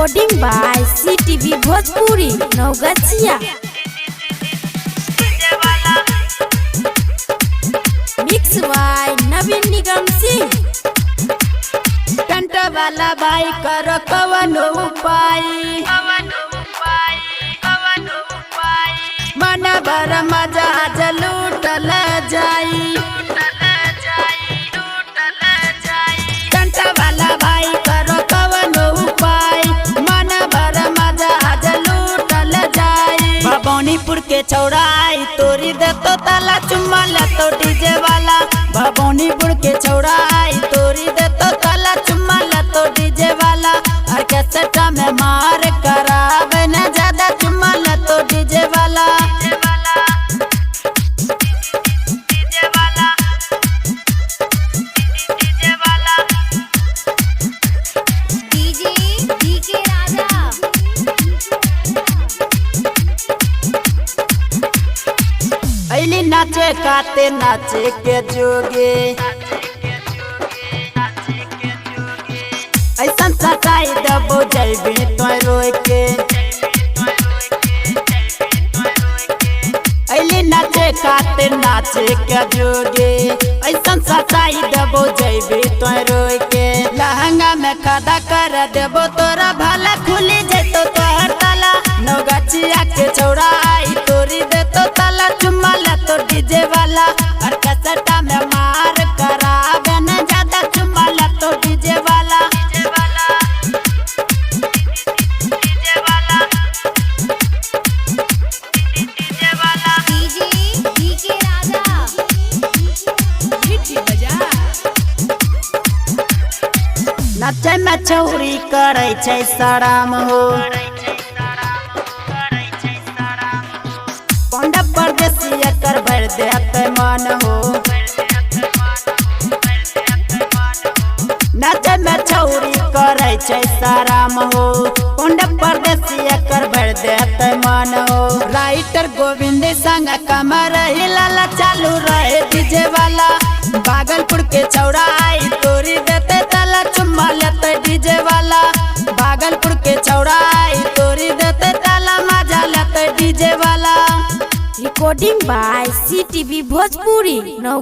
Recording by CTV Bhojpuri Naugachhia. Mix by Naveen Nigam Singh. कंट वाला भाई करो कवन उपाय, मन भर मजा लूटल जाई। कंट वाला भाई करो कवन उपाय, मन भर मजा लूटल जाई। भवानीपुर के चौराई तोरी दे तो ताला चुम्मा ले तो डीजे वाला। भवानीपुर के चौराई तोरी दे तो ताला चुम्मा ले तो डीजे वाला। और कैसेटा में मार करावे न ज्यादा चुम्मा ले तो डीजे वाला। अली नाचे काते नाचे के जोगे, ऐसा सताई दबो जैबे तो रोए के। अली नाचे काते नाचे के जोगे, ऐसा सताई दबो जैबे तो रोए के। लहंगा में खदा कर देबो तोरा भला खुली जैतो तोहर ताला। नौगछिया के चौराई तोरी दे तो ताला चुम्मा ले तो डीजे वाला। और कैसेटा में मार करावे न ज्यादा चुम्मा ले तो डीजे वाला। नचे में छौरी करे छै शराम हो, पंडा परदेसी कर भर देते मन हो। नचे में छौरी करे छै शराम हो, पंडा परदेसी कर भर देते मन हो। राइटर गोविंद संग कमर हिलाला चालू रहे डीजे वाला। भागलपुर के चौराई तोरी देते ताला चुम्मा लेते डीजे वाला। भागलपुर के चौराई तोरी देते ताला मजा लेते डीजे वाला। रिकॉर्डिंग बाय CTV भोजपुरी नौ।